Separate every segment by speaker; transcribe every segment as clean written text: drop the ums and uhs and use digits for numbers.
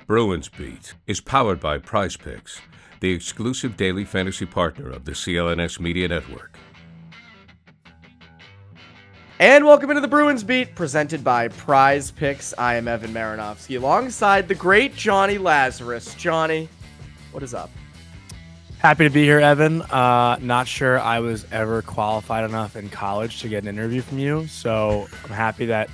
Speaker 1: Bruins Beat is powered by Prize Picks, the exclusive daily fantasy partner of the CLNS Media Network.
Speaker 2: And welcome into the Bruins Beat, presented by Prize Picks. I am Evan Marinofsky, alongside the great Jonny Lazarus. Johnny, what is up?
Speaker 3: Happy to be here, Evan. Not sure I was ever qualified enough in college to get an interview from you, so I'm happy that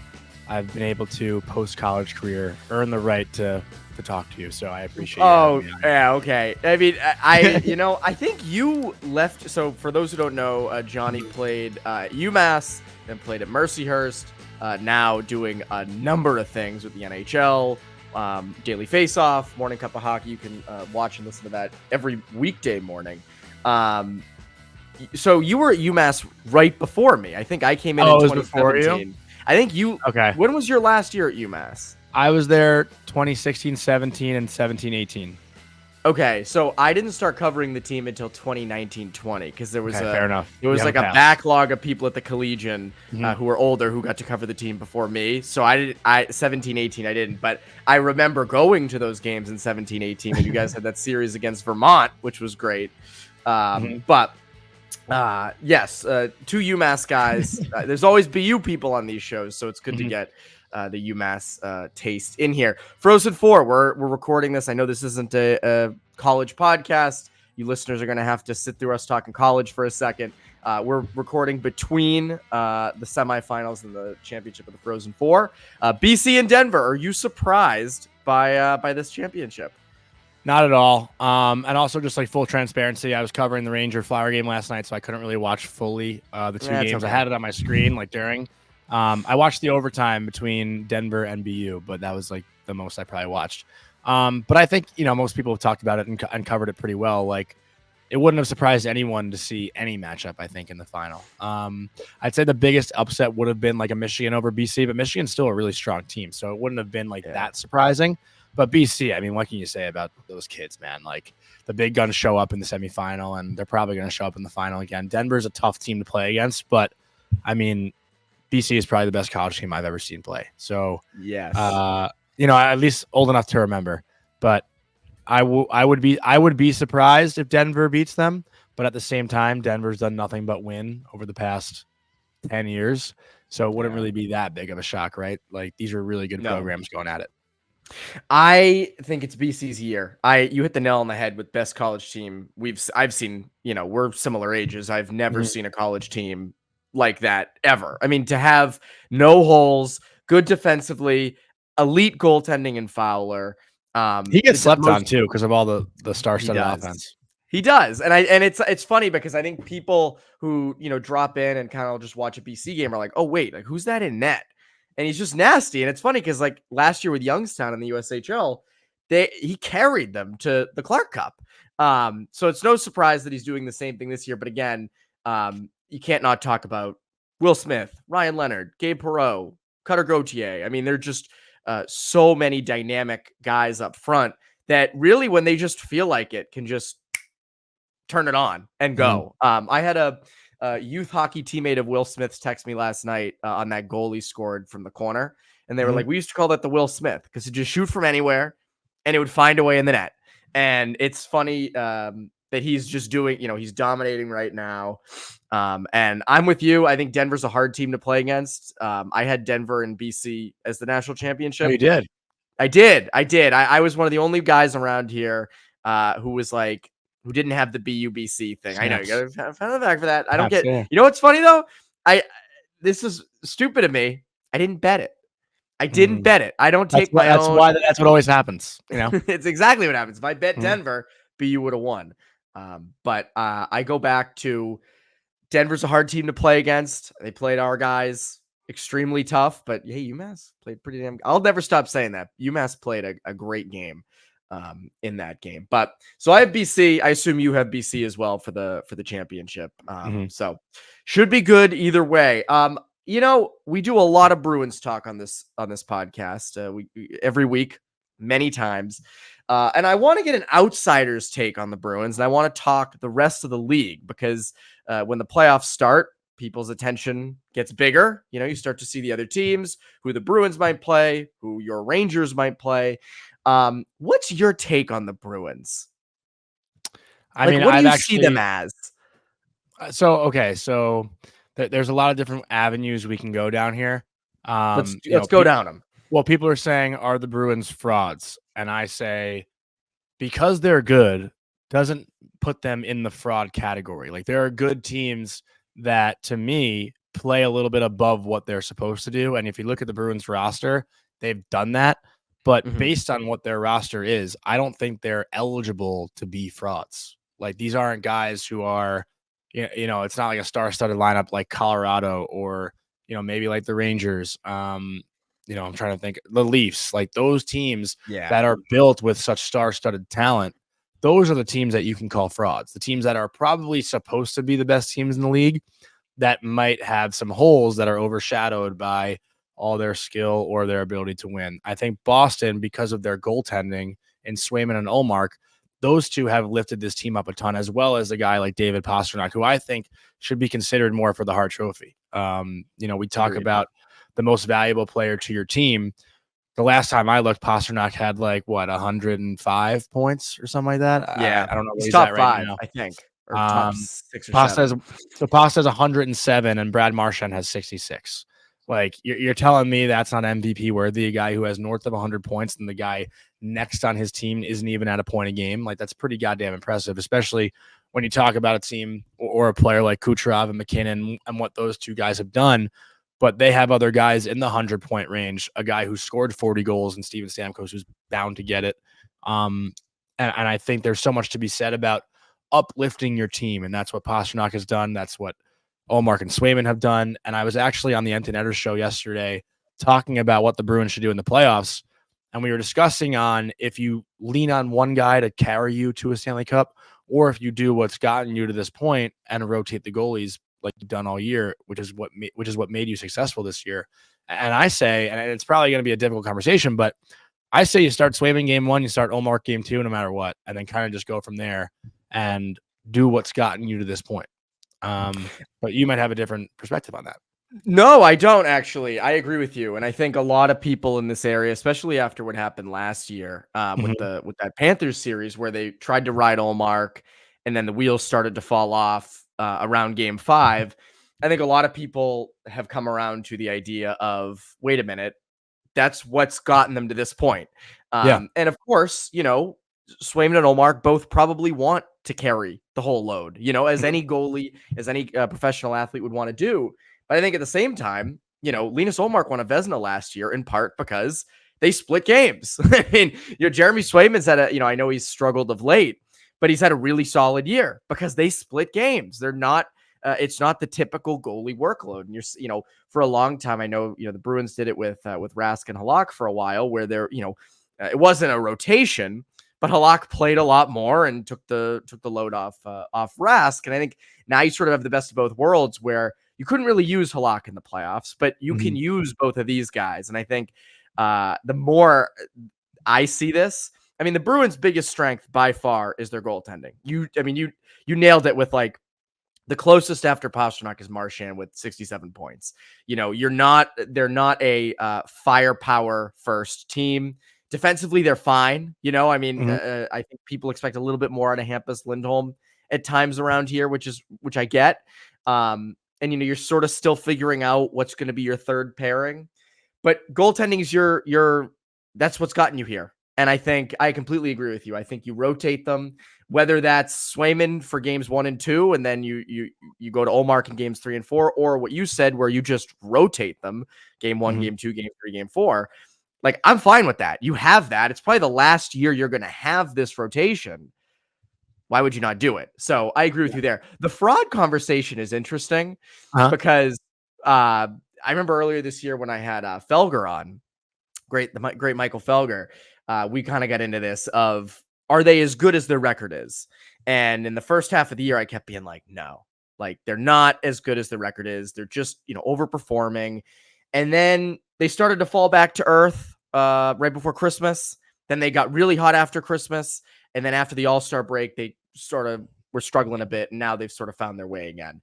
Speaker 3: I've been able to, post-college career, earn the right to talk to you, so I appreciate it.
Speaker 2: Oh, yeah, okay. I mean, I think you left. So for those who don't know, Johnny played UMass, then played at Mercyhurst, now doing a number of things with the NHL, Daily Face-Off, Morning Cup of Hockey. You can watch and listen to that every weekday morning. So you were at UMass right before me. I think I came in 2017. I think you.
Speaker 3: Okay.
Speaker 2: When was your last year at UMass?
Speaker 3: I was there 2016, 17, and 17, 18.
Speaker 2: Okay, so I didn't start covering the team until 2019-20 because there was
Speaker 3: fair enough.
Speaker 2: There was like a backlog of people at the Collegian who were older who got to cover the team before me. So I 17-18 I didn't, but I remember going to those games in 17-18 when you guys had that series against Vermont, which was great. But yes, two UMass guys. There's always BU people on these shows, so it's good to get the UMass taste in here. Frozen 4, we're recording this. I know this isn't a college podcast. You listeners are going to have to sit through us talking college for a second. We're recording between the semifinals and the championship of the Frozen 4. BC and Denver, are you surprised by this championship?
Speaker 3: Not at all. And also, just like full transparency, I was covering the Ranger Flower game last night, so I couldn't really watch fully the two games.
Speaker 2: Okay.
Speaker 3: I had it on my screen like during. I watched the overtime between Denver and BU, but that was like the most I probably watched. But I think, most people have talked about it and covered it pretty well. Like, it wouldn't have surprised anyone to see any matchup, I think, in the final. I'd say the biggest upset would have been like a Michigan over BC, but Michigan's still a really strong team, so it wouldn't have been like that surprising. But BC, I mean, what can you say about those kids, man? Like, the big guns show up in the semifinal, and they're probably going to show up in the final again. Denver's a tough team to play against, but, I mean, BC is probably the best college team I've ever seen play. So,
Speaker 2: yes,
Speaker 3: at least old enough to remember. But I would be surprised if Denver beats them. But at the same time, Denver's done nothing but win over the past 10 years. So it wouldn't really be that big of a shock, right? Like, these are really good programs going at it.
Speaker 2: I think it's BC's year. You hit the nail on the head with best college team I've seen. We're similar ages. I've never seen a college team like that ever. I mean, to have no holes, good defensively, elite goaltending and Fowler.
Speaker 3: He gets slept on too because of all the star-studded offense.
Speaker 2: He does, and it's funny because I think people who drop in and kind of just watch a BC game are like, oh wait, like who's that in net? And he's just nasty. And it's funny because like last year with Youngstown in the USHL, he carried them to the Clark Cup. So it's no surprise that he's doing the same thing this year. But again, you can't not talk about Will Smith, Ryan Leonard, Gabe Perreault, Cutter Gauthier. I mean, they're just so many dynamic guys up front that really, when they just feel like it, can just turn it on and go. I had a youth hockey teammate of Will Smith's text me last night on that goal he scored from the corner. And they were like, we used to call that the Will Smith because he'd just shoot from anywhere and it would find a way in the net. And it's funny that he's just doing, he's dominating right now. And I'm with you. I think Denver's a hard team to play against. I had Denver and BC as the national championship.
Speaker 3: Oh, you did?
Speaker 2: I did. I was one of the only guys around here who didn't have the BUBC thing. Snaps. I know you got to find the back for that. I don't get. You know what's funny though? This is stupid of me. I didn't bet it. I didn't bet it. I don't take my own.
Speaker 3: That's what always happens.
Speaker 2: It's exactly what happens. If I bet Denver, BU would have won. But I go back to Denver's a hard team to play against. They played our guys extremely tough, but hey, UMass played pretty damn. I'll never stop saying that. UMass played a great game in that game. But so I have BC. I assume you have BC as well for the championship. So should be good either way. We do a lot of Bruins talk on this podcast. We every week, many times. And I want to get an outsider's take on the Bruins, and I want to talk the rest of the league because when the playoffs start, people's attention gets bigger. You start to see the other teams, who the Bruins might play, who your Rangers might play. What's your take on the Bruins?
Speaker 3: I
Speaker 2: Like,
Speaker 3: mean,
Speaker 2: what do
Speaker 3: I've
Speaker 2: you
Speaker 3: actually
Speaker 2: see them as?
Speaker 3: so there's a lot of different avenues we can go down here.
Speaker 2: Let's go down them.
Speaker 3: Well, people are saying, are the Bruins frauds? And I say, because they're good doesn't put them in the fraud category. Like, there are good teams that, to me, play a little bit above what they're supposed to do. And if you look at the Bruins roster, they've done that. But based on what their roster is, I don't think they're eligible to be frauds. Like, these aren't guys who are, it's not like a star-studded lineup like Colorado or, maybe like the Rangers. I'm trying to think, the Leafs, like those teams that are built with such star-studded talent. Those are the teams that you can call frauds. The teams that are probably supposed to be the best teams in the league that might have some holes that are overshadowed by all their skill or their ability to win. I think Boston, because of their goaltending in Swayman and Ullmark, those two have lifted this team up a ton, as well as a guy like David Pastrnak, who I think should be considered more for the Hart Trophy. We talk about the most valuable player to your team. The last time I looked, Pastrnak had 105 points or something like that.
Speaker 2: Yeah,
Speaker 3: I don't know.
Speaker 2: He's
Speaker 3: He's
Speaker 2: top
Speaker 3: at right
Speaker 2: 5,
Speaker 3: now.
Speaker 2: I think, or top 6 or
Speaker 3: Pasta
Speaker 2: 7.
Speaker 3: Pasta has 107, and Brad Marchand has 66. Like, you're telling me that's not MVP worthy? A guy who has north of 100 points and the guy next on his team isn't even at a point a game. Like, that's pretty goddamn impressive, especially when you talk about a team or a player like Kucherov and McKinnon and what those two guys have done. But they have other guys in the 100-point range, a guy who scored 40 goals and Steven Stamkos, who's bound to get it. And I think there's so much to be said about uplifting your team, and that's what Pastrnak has done. That's what Ullmark and Swayman have done. And I was actually on the Empty Netters show yesterday talking about what the Bruins should do in the playoffs. And we were discussing on if you lean on one guy to carry you to a Stanley Cup, or if you do what's gotten you to this point and rotate the goalies like you've done all year, which is what made you successful this year. And I say, and it's probably going to be a difficult conversation, but I say you start Swayman game 1, you start Ullmark game 2, no matter what, and then kind of just go from there and do what's gotten you to this point. But you might have a different perspective on that.
Speaker 2: No, I don't actually. I agree with you, and I think a lot of people in this area, especially after what happened last year with that Panthers series, where they tried to ride Ullmark, and then the wheels started to fall off around Game 5. I think a lot of people have come around to the idea of, wait a minute, that's what's gotten them to this point. And of course, Swayman and Ullmark both probably want to carry the whole load, as any goalie, as any professional athlete would want to do. But I think at the same time, Linus Ullmark won a Vezina last year in part because they split games. I mean, Jeremy Swayman's had I know he's struggled of late, but he's had a really solid year because they split games. They're not, it's not the typical goalie workload. And for a long time, I know, the Bruins did it with Rask and Halak for a while, where they're, it wasn't a rotation, but Halak played a lot more and took the load off Rask. And I think now you sort of have the best of both worlds, where you couldn't really use Halak in the playoffs, but you can use both of these guys. And I think the more I see this, I mean, the Bruins' biggest strength by far is their goaltending. You nailed it with the closest after Pastrnak is Marchand with 67 points. They're not a firepower first team. Defensively, they're fine. I think people expect a little bit more out of Hampus Lindholm at times around here, which I get. And you're sort of still figuring out what's going to be your third pairing, but goaltending is that's what's gotten you here. And I think I completely agree with you. I think you rotate them, whether that's Swayman for games 1 and 2, and then you go to Ullmark in games 3 and 4, or what you said, where you just rotate them game 1, game 2, game 3, game 4. Like, I'm fine with that. You have that. It's probably the last year you're going to have this rotation. Why would you not do it? So I agree with you there. The fraud conversation is interesting because I remember earlier this year when I had Felger on, the great Michael Felger, we kind of got into this of, are they as good as their record is? And in the first half of the year, I kept being like, no, they're not as good as the record is. They're just, overperforming. And then they started to fall back to earth right before Christmas. Then they got really hot after Christmas. And then after the All-Star break, they sort of were struggling a bit. And now they've sort of found their way again.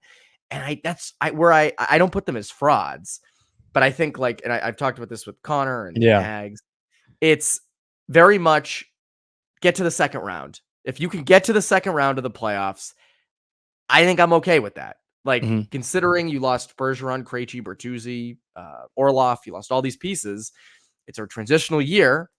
Speaker 2: And I don't put them as frauds, but I think like, and I've talked about this with Connor and Hags. It's very much get to the second round. If you can get to the second round of the playoffs, I think I'm okay with that. Like considering you lost Bergeron, Krejci, Bertuzzi, Orlov, you lost all these pieces. It's a transitional year.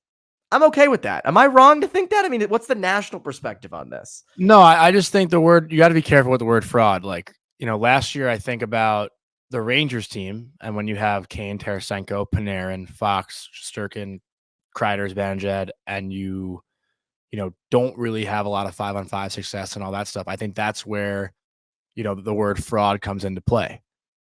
Speaker 2: I'm okay with that. Am I wrong to think that? I mean, what's the national perspective on this?
Speaker 3: No, I just think the word, you got to be careful with the word fraud. Like, last year I think about the Rangers team, and when you have Kane, Tarasenko, Panarin, Fox, Sturkin, Kreider, Banjed, and you don't really have a lot of 5-on-5 success and all that stuff, I think that's where, the word fraud comes into play.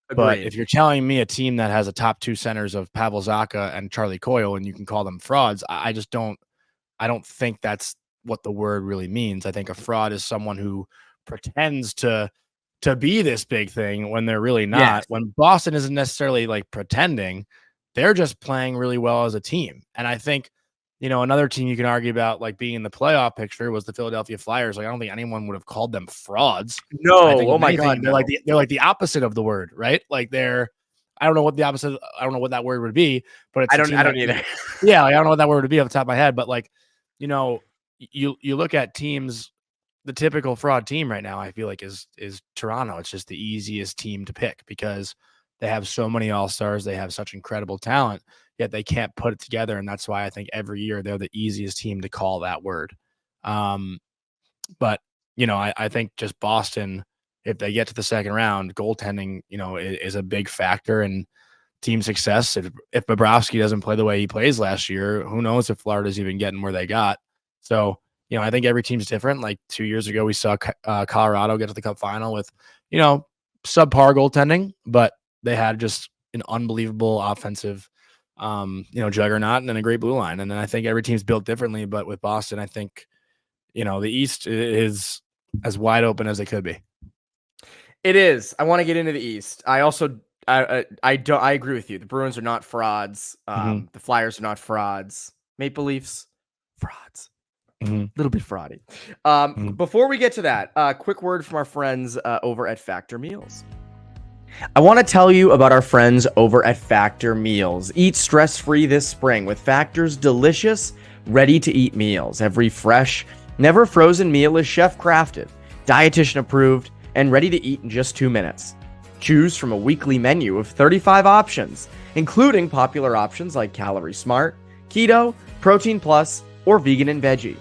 Speaker 2: Agreed.
Speaker 3: But if you're telling me a team that has a top 2 centers of Pavel Zacha and Charlie Coyle, and you can call them frauds, I don't think that's what the word really means. I think a fraud is someone who pretends to be this big thing when they're really not.
Speaker 2: Yes.
Speaker 3: When Boston isn't necessarily like pretending, they're just playing really well as a team. And I think, another team you can argue about like being in the playoff picture was the Philadelphia Flyers. Like, I don't think anyone would have called them frauds.
Speaker 2: No.
Speaker 3: Oh my
Speaker 2: God.
Speaker 3: They're like the opposite of the word, right? Like I don't know what that word would be, but it's
Speaker 2: I don't either.
Speaker 3: Yeah. Like, I don't know what that word would be off the top of my head, but like, you look at teams, the typical fraud team right now, I feel like is Toronto. It's just the easiest team to pick because they have so many all-stars. They have such incredible talent, yet they can't put it together. And that's why I think every year they're the easiest team to call that word. But, I think just Boston, if they get to the second round, goaltending, is a big factor in team success. If Bobrovsky doesn't play the way he plays last year, who knows if Florida's even getting where they got. So, I think every team's different. Like 2 years ago, we saw Colorado get to the Cup final with, subpar goaltending, but they had just an unbelievable offensive, juggernaut and then a great blue line. And then I think every team's built differently. But with Boston, I think, the East is as wide open as it could be.
Speaker 2: It is. I want to get into the East. I also, I agree with you. The Bruins are not frauds. The Flyers are not frauds. Maple Leafs, frauds. A little bit fraudy. Before we get to that, quick word from our friends over at Factor Meals. I want to tell you about our friends over at Factor Meals. Eat stress-free this spring with Factor's delicious, ready-to-eat meals. Every fresh, never frozen meal is chef-crafted, dietitian approved, and ready to eat in just 2 minutes. Choose from a weekly menu of 35 options, including popular options like Calorie Smart, Keto, Protein Plus, or Vegan and Veggie.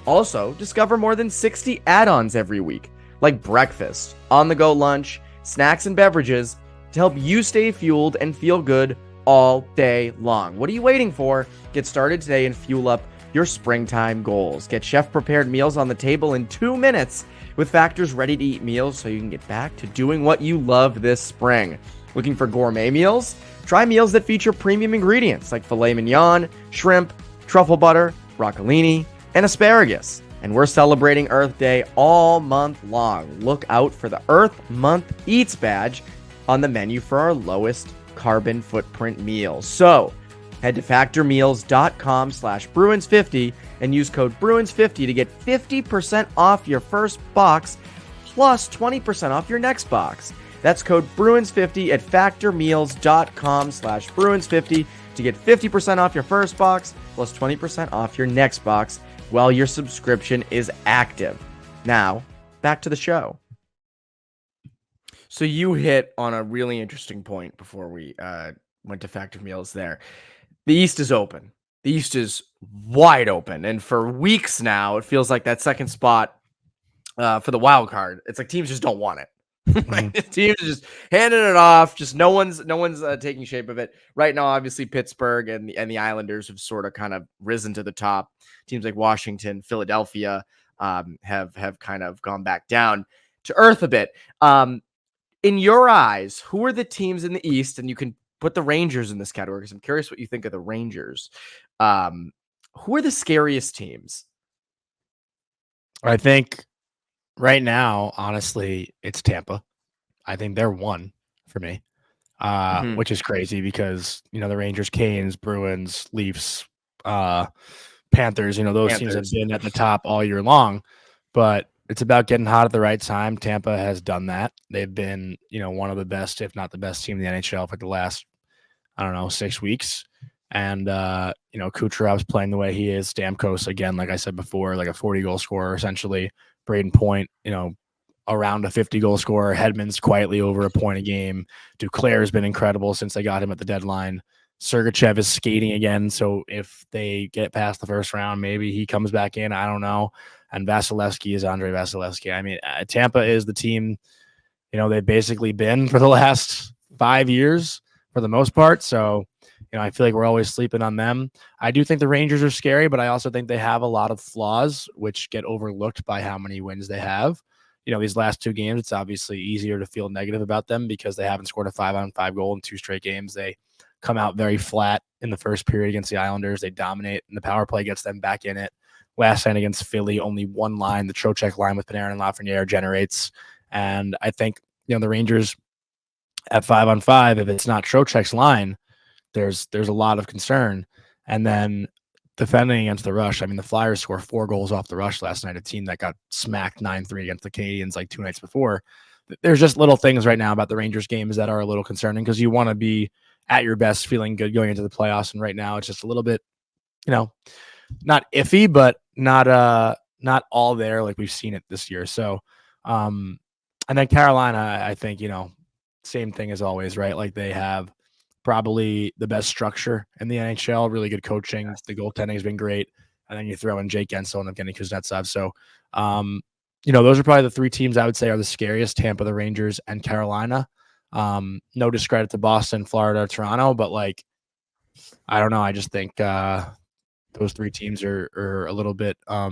Speaker 2: Also, discover more than 60 add-ons every week, like breakfast, on-the-go lunch, snacks and beverages to help you stay fueled and feel good all day long. What are you waiting for? Get started today and fuel up your springtime goals. Get chef-prepared meals on the table in 2 minutes with Factor's ready-to-eat meals so you can get back to doing what you love this spring. Looking for gourmet meals? Try meals that feature premium ingredients like filet mignon, shrimp, truffle butter, broccolini, and asparagus. And we're celebrating Earth Day all month long. Look out for the Earth Month Eats badge on the menu for our lowest carbon footprint meals. So head to factormeals.com/Bruins50 and use code Bruins50 to get 50% off your first box plus 20% off your next box. That's code Bruins50 at factormeals.com/Bruins50 to get 50% off your first box plus 20% off your next box while your subscription is active. Now, back to the show. So you hit on a really interesting point before we went to Factor Meals there. The East is open. The East is wide open. And for weeks now, it feels like that second spot for the wild card, it's like teams just don't want it. Teams are just handing it off. Just no one's taking shape of it right now. Obviously, Pittsburgh and the Islanders have sort of kind of risen to the top. Teams like Washington, Philadelphia have kind of gone back down to earth a bit. In your eyes, who are the teams in the East? And you can put the Rangers in this category because I'm curious what you think of the Rangers. Who are the scariest teams?
Speaker 3: I think right now, honestly, it's Tampa. I think they're one for me, which is crazy because, the Rangers, Canes, Bruins, Leafs, Panthers, those teams have been at the top all year long. But It's about getting hot at the right time. Tampa has done that. They've been, one of the best, if not the best team in the NHL for the last, 6 weeks. And, Kucherov's playing the way he is. Stamkos, again, like I said before, like a 40-goal scorer, essentially. Braden Point, around a 50-goal scorer. Hedman's quietly over a point a game. Duclair has been incredible since they got him at the deadline. Sergachev is skating again, so if they get past the first round, maybe he comes back in. I don't know. And Vasilevsky is Andre Vasilevsky. I mean, Tampa is the team, they've basically been for the last 5 years for the most part. So, I feel like we're always sleeping on them. I do think the Rangers are scary, but I also think they have a lot of flaws, which get overlooked by how many wins they have. These last 2 games, it's obviously easier to feel negative about them because they haven't scored a 5-on-5 goal in 2 straight games. They come out very flat in the first period against the Islanders. They dominate, and the power play gets them back in it. Last night against Philly, only one line, the Trocheck line with Panarin and Lafreniere generates. And I think, the Rangers at 5-on-5, if it's not Trocheck's line, there's a lot of concern. And then defending against the rush, I mean, the Flyers score 4 goals off the rush last night, a team that got smacked 9-3 against the Canadiens like 2 nights before. There's just little things right now about the Rangers games that are a little concerning because you want to be at your best, feeling good going into the playoffs. And right now it's just a little bit, not iffy, but not all there like we've seen it this year. So, and then Carolina, I think, same thing as always, right? Like they have probably the best structure in the NHL, really good coaching. The goaltending has been great. And then you throw in Jake Gensel and Evgeny Kuznetsov. So, those are probably the 3 teams I would say are the scariest: Tampa, the Rangers, and Carolina. No discredit to Boston, Florida, Toronto, but like, I don't know. I just think those 3 teams are a little bit, I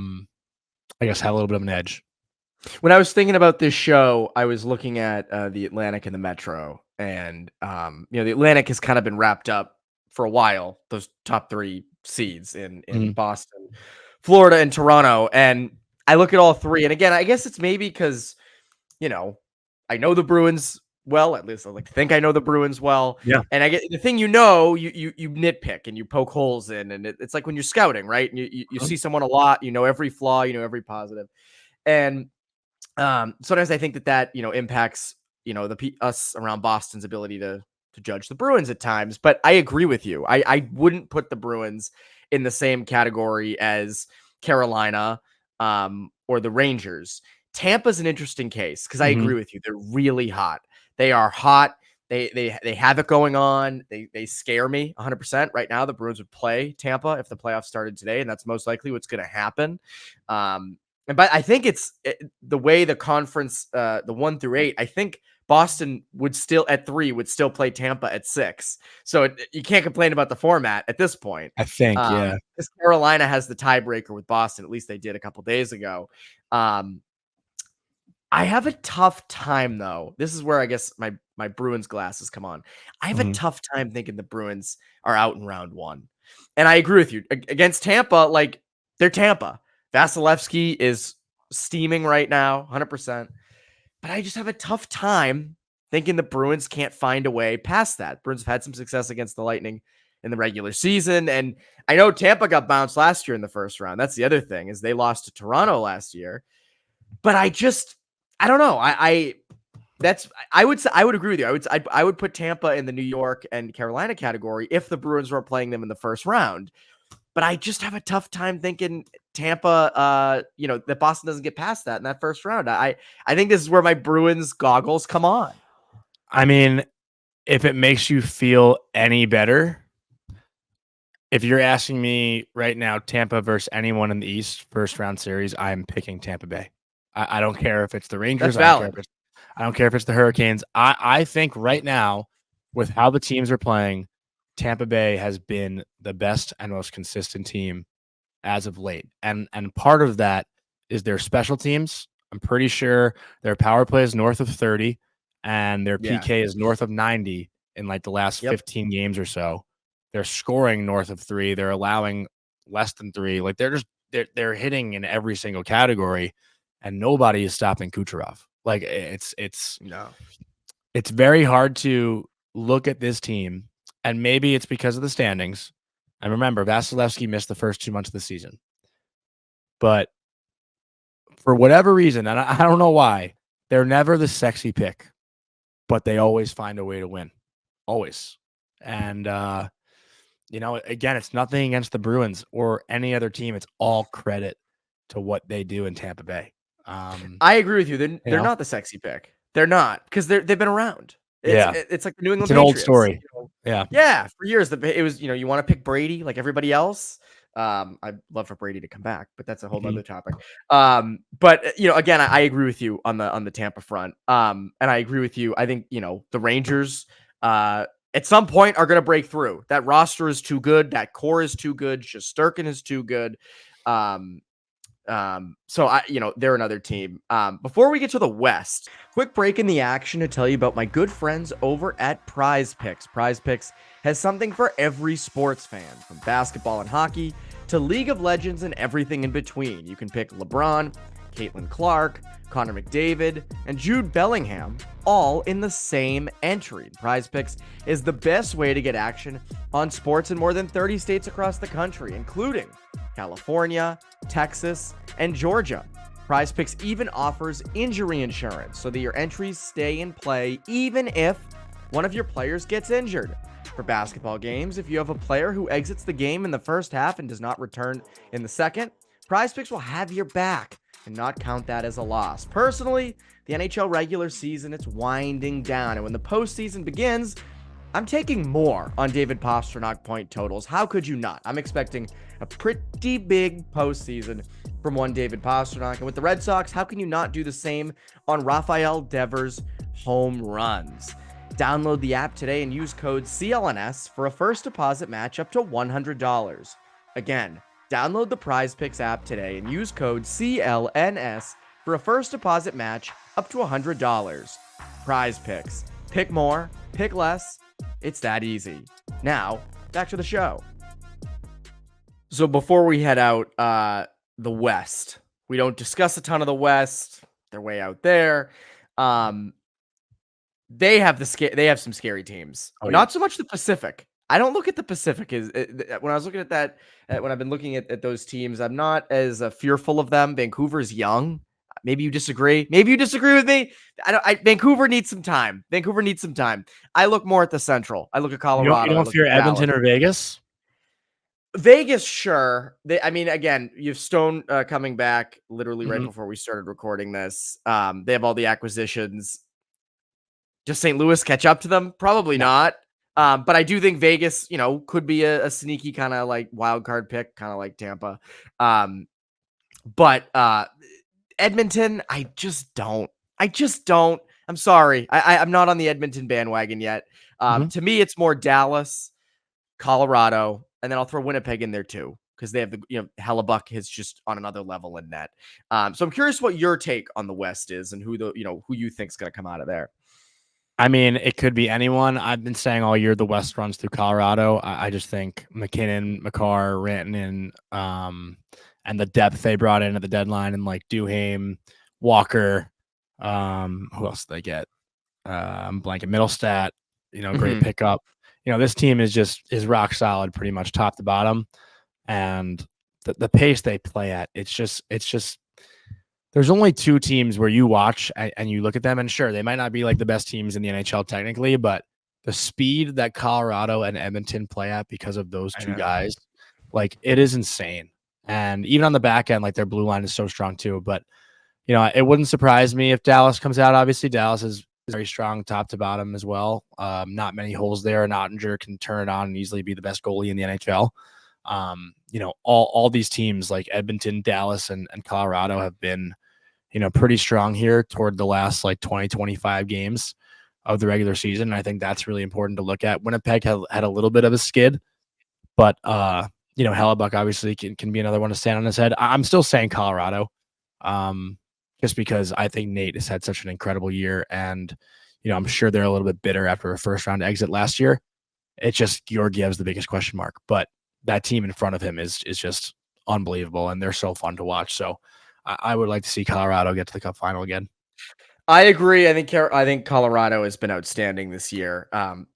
Speaker 3: guess, have a little bit of an edge.
Speaker 2: When I was thinking about this show, I was looking at the Atlantic and the Metro, and the Atlantic has kind of been wrapped up for a while. Those top 3 seeds in Boston, Florida, and Toronto, and I look at all 3, and again, I guess it's maybe because I know the Bruins well. At least I like to think I know the Bruins well.
Speaker 3: Yeah,
Speaker 2: and I get the thing. You nitpick and you poke holes in, and it's like when you're scouting, right? And you see someone a lot. You know every flaw. You know every positive, and sometimes I think that impacts us around Boston's ability to judge the Bruins at times. But I agree with you. I wouldn't put the Bruins in the same category as Carolina or the Rangers. Tampa's an interesting case because I agree with you. They're really hot. They are hot. They have it going on. They scare me 100%. Right now, the Bruins would play Tampa if the playoffs started today, and that's most likely what's going to happen. But I think it's the way the conference, the 1 through 8, I think Boston would still at 3 would still play Tampa at 6. So you can't complain about the format at this point.
Speaker 3: I think, yeah.
Speaker 2: Because Carolina has the tiebreaker with Boston. At least they did a couple days ago. I have a tough time, though. This is where I guess my Bruins glasses come on. I have a tough time thinking the Bruins are out in round 1. And I agree with you. Against Tampa, like, they're Tampa. Vasilevsky is steaming right now, 100%. But I just have a tough time thinking the Bruins can't find a way past that. Bruins have had some success against the Lightning in the regular season. And I know Tampa got bounced last year in the first round. That's the other thing, is they lost to Toronto last year. But I don't know. I would agree with you. I would put Tampa in the New York and Carolina category if the Bruins were playing them in the first round. But I just have a tough time thinking Tampa, that Boston doesn't get past that in that first round. I think this is where my Bruins goggles come on.
Speaker 3: I mean, if it makes you feel any better, if you're asking me right now, Tampa versus anyone in the East first round series, I'm picking Tampa Bay. I don't care if it's the Rangers.
Speaker 2: That's valid.
Speaker 3: I don't care if it's the Hurricanes. I think right now, with how the teams are playing, Tampa Bay has been the best and most consistent team as of late. And part of that is their special teams. I'm pretty sure their power play is north of 30 and their PK is north of 90 in like the last 15 games or so. They're scoring north of 3. They're allowing less than 3. Like they're hitting in every single category, and nobody is stopping Kucherov. Like it's very hard to look at this team, and maybe it's because of the standings. And remember, Vasilevsky missed the first 2 months of the season. But for whatever reason, and I don't know why, they're never the sexy pick, but they always find a way to win. Always. And, again, it's nothing against the Bruins or any other team. It's all credit to what they do in Tampa Bay.
Speaker 2: I agree with you. They're not the sexy pick. They're not, because they've been around. It's like the New England
Speaker 3: It's an
Speaker 2: Patriots,
Speaker 3: old story.
Speaker 2: Yeah, for years. It was, you want to pick Brady like everybody else. I'd love for Brady to come back, but that's a whole other topic. But again, I agree with you on the Tampa front. And I agree with you. I think, the Rangers at some point are going to break through. That roster is too good. That core is too good. Shesterkin is too good. So they're another team. Before we get to the West, quick break in the action to tell you about my good friends over at Prize Picks. Prize Picks has something for every sports fan, from basketball and hockey to League of Legends and everything in between. You can pick LeBron, Caitlin Clark, Connor McDavid, and Jude Bellingham, all in the same entry. Prize Picks is the best way to get action on sports in more than 30 states across the country, including California, Texas, and Georgia. Prize Picks even offers injury insurance so that your entries stay in play even if one of your players gets injured. For basketball games, if you have a player who exits the game in the first half and does not return in the second, Prize Picks will have your back and not count that as a loss. Personally, the NHL regular season, it's winding down, and when the postseason begins, I'm taking more on David Pastrnak point totals. How could you not? I'm expecting a pretty big postseason from one David Pastrnak. And with the Red Sox, how can you not do the same on Rafael Devers' home runs? Download the app today and use code CLNS for a first deposit match up to $100. Again, download the Prize Picks app today and use code CLNS for a first deposit match up to $100. Prize Picks. Pick more, pick less. It's that easy. Now, back to the show. So before we head out, the West. We don't discuss a ton of the West. They're way out there. They have some scary teams. Not so much the Pacific. I don't look at the Pacific when I was looking at that. When I've been looking at those teams, I'm not as fearful of them. Vancouver's young. Maybe you disagree. Maybe you disagree with me. Vancouver needs some time. I look more at the Central. I look at Colorado.
Speaker 3: You don't fear Edmonton or Vegas?
Speaker 2: Vegas, sure. Again, you have Stone coming back literally right before we started recording this. They have all the acquisitions. Does St. Louis catch up to them? Probably not. But I do think Vegas, could be a sneaky kind of like wild card pick, kind of like Tampa. But Edmonton, I just don't. I'm sorry. I'm not on the Edmonton bandwagon yet. To me, it's more Dallas, Colorado, and then I'll throw Winnipeg in there too, because they have Hellebuck is just on another level in net. So I'm curious what your take on the West is and who you think is going to come out of there.
Speaker 3: I mean, it could be anyone. I've been saying all year the West runs through Colorado. I just think McKinnon, Makar, Rantanen, and the depth they brought in at the deadline, and like Duhaime, Walker, who else did they get? I'm blanking. Middlestat, great pickup. This team is rock solid, pretty much top to bottom, and the pace they play at, it's just. There's only two teams where you watch and you look at them, and sure, they might not be like the best teams in the NHL technically, but the speed that Colorado and Edmonton play at because of those two guys, like, it is insane. And even on the back end, like, their blue line is so strong too. But, it wouldn't surprise me if Dallas comes out. Obviously, Dallas is very strong top to bottom as well. Not many holes there. And Ottinger can turn it on and easily be the best goalie in the NHL. All these teams like Edmonton, Dallas, and Colorado have been, pretty strong here toward the last like 20-25 games of the regular season. And I think that's really important to look at. Winnipeg had a little bit of a skid, but Hellebuck obviously can be another one to stand on his head. I'm still saying Colorado, just because I think Nate has had such an incredible year, and I'm sure they're a little bit bitter after a first round exit last year. It's just Georgiev's the biggest question mark, but that team in front of him is just unbelievable, and they're so fun to watch. So I would like to see Colorado get to the Cup final again.
Speaker 2: I agree. I think Colorado has been outstanding this year.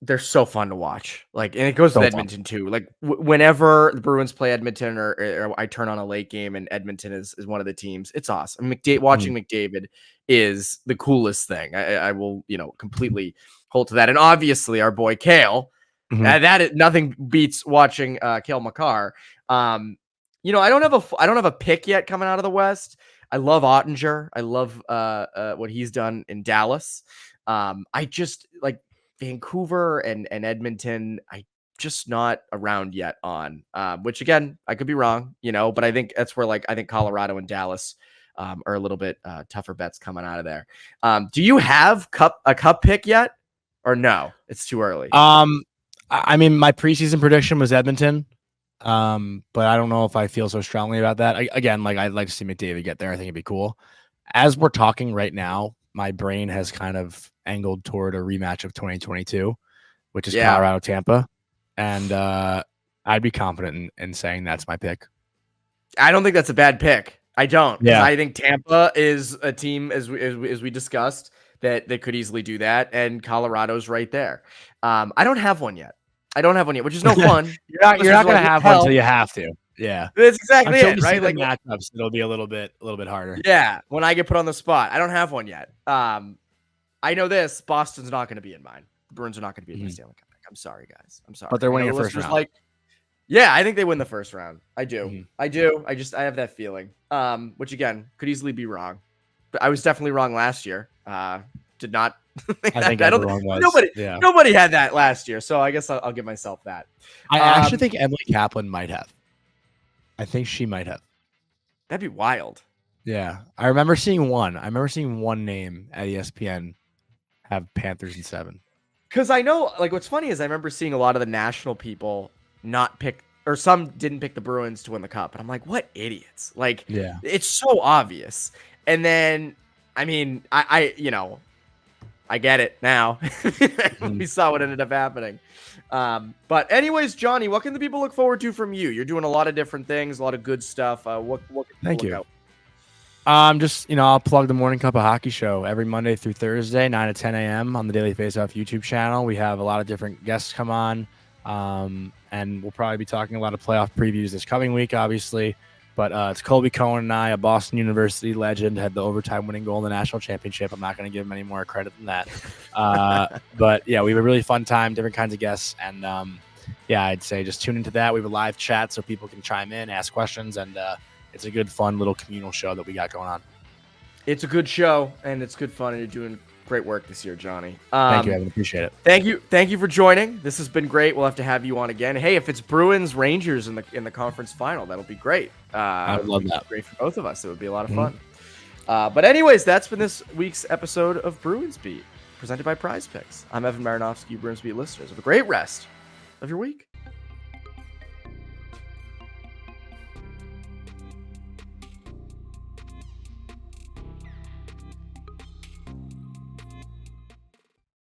Speaker 2: They're so fun to watch. Like, and it goes with Edmonton too. Like, whenever the Bruins play Edmonton, or I turn on a late game and Edmonton is one of the teams, it's awesome. Watching McDavid is the coolest thing. I will, completely hold to that. And obviously, our boy Kale, nothing beats watching Kale McCarr. I don't have a pick yet coming out of the West. I love Ottinger. I love what he's done in Dallas. I just like Vancouver and Edmonton. I just not around yet on, which again, I could be wrong, but I think that's where I think Colorado and Dallas are a little bit tougher bets coming out of there. Do you have a cup pick yet, or no? It's too early.
Speaker 3: I mean, my preseason prediction was Edmonton. But I don't know if I feel so strongly about that. I'd like to see McDavid get there. I think it'd be cool. As we're talking right now, my brain has kind of angled toward a rematch of 2022, which is Colorado Tampa. And I'd be confident in saying that's my pick.
Speaker 2: I don't think that's a bad pick. I don't.
Speaker 3: Yeah.
Speaker 2: I think Tampa is a team, as we discussed, that could easily do that. And Colorado's right there. I don't have one yet. Which is no fun.
Speaker 3: You're not going to have one until you have to. Yeah,
Speaker 2: that's exactly
Speaker 3: until
Speaker 2: it, right?
Speaker 3: Like matchups, it'll be a little bit harder.
Speaker 2: Yeah, when I get put on the spot, I don't have one yet. I know this: Boston's not going to be in mine. The Bruins are not going to be in the Stanley Cup pick. I'm sorry, guys. I'm sorry,
Speaker 3: but they're winning the first round.
Speaker 2: I think they win the first round. I do. I do. I have that feeling. Which again could easily be wrong, but I was definitely wrong last year. Did not. Nobody had that last year, so I guess I'll give myself that.
Speaker 3: I actually think Emily Kaplan might have. I think she might have.
Speaker 2: That'd be wild.
Speaker 3: Yeah, I remember seeing one. one name at ESPN have Panthers in 7.
Speaker 2: Because I know, what's funny is I remember seeing a lot of the national people not pick, or some didn't pick the Bruins to win the cup, and I'm like, what idiots! It's so obvious. And then, I mean, I get it now. We saw what ended up happening. But anyways, Johnny, what can the people look forward to from you? You're doing a lot of different things, a lot of good stuff. What
Speaker 3: Thank you. I'll plug the Morning Cup of Hockey show every Monday through Thursday, 9 to 10 a.m. on the Daily Faceoff YouTube channel. We have a lot of different guests come on, and we'll probably be talking a lot of playoff previews this coming week, obviously. But it's Colby Cohen and I, a Boston University legend, had the overtime winning goal in the national championship. I'm not going to give him any more credit than that. But yeah, we have a really fun time, different kinds of guests. And I'd say just tune into that. We have a live chat so people can chime in, ask questions. And it's a good, fun little communal show that we got going on.
Speaker 2: It's a good show and it's good fun. And you're doing great work this year, Johnny.
Speaker 3: Thank you, Evan. Appreciate it.
Speaker 2: Thank you for joining. This has been great. We'll have to have you on again. Hey, if it's Bruins Rangers in the conference final, that'll be great.
Speaker 3: I would love that.
Speaker 2: Great for both of us. It would be a lot of fun. But anyways, that's been this week's episode of Bruins Beat, presented by Prize Picks. I'm Evan Marinofsky, Bruins Beat listeners. Have a great rest of your week.